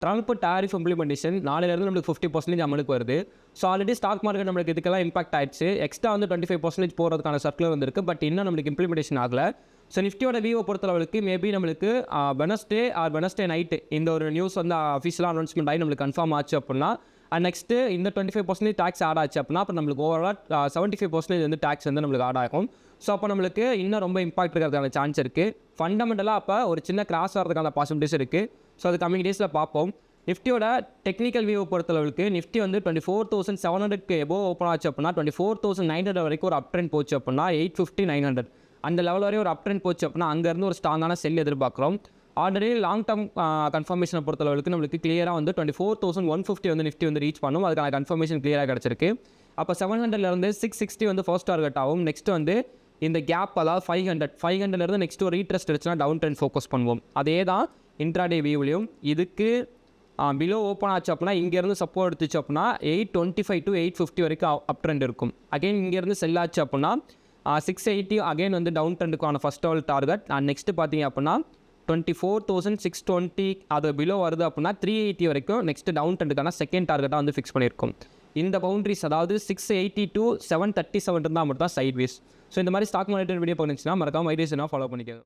Trump tariff implementation நாளையிலேருந்து நம்மளுக்கு 50% அமலுக்கு வருது. ஸோ ஆல்ரெடி ஸ்டாக் மார்க்கெட் நம்மளுக்கு இதுக்கெல்லாம் இம்பாக்ட் ஆயிடுச்சு. எக்ஸ்ட்ரா வந்து 25% போகிறதுக்கான சர்க்குலர் வந்திருக்கு. பட் இன்னும் நம்மளுக்கு இம்ப்ளிமெண்டேஷன் ஆகலை. ஸோ நிஃப்டியோட வியூவை பொறுத்தளவுக்கு மேபி நம்மளுக்கு வெனஸ்டே நைட்டு இந்த ஒரு நியூஸ் வந்து அஃபிஷியலாக அனௌன்ஸ்மெண்ட் ஆகி நம்மளுக்கு கன்ஃபார்ம் ஆச்சு அப்படின்னா, நெக்ஸ்ட்டு இந்த 25% டேக்ஸ் ஆட் ஆச்சு அப்படின்னா, அப்போ நம்மளுக்கு ஓவரால் 75% வந்து டேக்ஸ் வந்து நம்மளுக்கு ஆட் ஆகும். ஸோ அப்போ நம்மளுக்கு இன்னும் ரொம்ப இம்பாக்ட் இருக்கிறதுக்கான சான்ஸ் இருக்குது. ஃபண்டமெண்டலாக அப்போ ஒரு சின்ன கிராஸ் ஆகிறதுக்கான பாசிபிலிட்டிஸ் இருக்குது. ஸோ அது கம்மிங் டேஸில் பார்ப்போம். நிஃப்டியோட டெக்னிக்கல் வியூவை பொறுத்தளவுக்கு நிஃப்டி வந்து 24,700க்கு எபோவ் ஓப்பன் ஆச்சு அப்படின்னா 24,900 வரைக்கும் ஒரு அப் ட்ரெண்ட் போச்சு அப்படின்னா 850, 900 அந்த லெவல் வரையும் ஒரு அப் ட்ரெண்ட் போச்சு அப்படின்னா அங்கேருந்து ஒரு ஸ்ட்ராங்கான செல் எதிர்பார்க்குறோம். ஆல்ரெடி லாங் டேர்ம் கன்ஃபர்மேஷனை பொறுத்தளவுக்கு நம்மளுக்கு கிளியராக வந்து 24,150 வந்து நிஃப்டி வந்து ரீச் பண்ணும். அதுக்கான கன்ஃபர்மேஷன் கிளியராக கிடச்சிருக்கு. அப்போ 700லேருந்து 660 வந்து ஃபர்ஸ்ட் டார்கெட் ஆகும். நெக்ஸ்ட் வந்து இந்த கேப், அதாவது 500லேருந்து நெக்ஸ்ட் ஒரு ரீட்ரெஸ்ட் எடுத்துனா டவுன் ட்ரெண்ட் ஃபோக்கஸ் பண்ணுவோம். அதே தான் இன்ட்ராடே வியூவிலையும். இதுக்கு பிலோ ஓப்பன் ஆச்சு அப்படின்னா இங்கேருந்து சப்போர்ட் எடுத்துச்சு அப்படின்னா 825 to 850 வரைக்கும் அப் ட்ரெண்ட் இருக்கும். அகைன் இங்கேருந்து செல் ஆச்சு அப்படின்னா 680 அகைன் வந்து டவுன் ட்ரெண்டுக்கான ஃபஸ்ட் லெவல் டார்கெட். நெக்ஸ்ட்டு பார்த்தீங்க அப்படின்னா 24,620 அது பிலோ வருது அப்படின்னா 380 வரைக்கும் நெக்ஸ்ட் டவுன் ட்ரெண்டுக்கான செகண்ட் டார்கெட்டாக வந்து ஃபிக்ஸ் பண்ணியிருக்கும். இந்த பவுண்ட்ரிஸ் அதாவது 680 to 737 இருந்தால் மட்டும் தான் சைட் வேஸ். ஸோ இந்த மாதிரி ஸ்டாக் மார்க்கெட் வீடியோ பண்ணிச்சுன்னா மறக்காம ஐடியாஸ்னா ஃபாலோ பண்ணிக்கோங்க.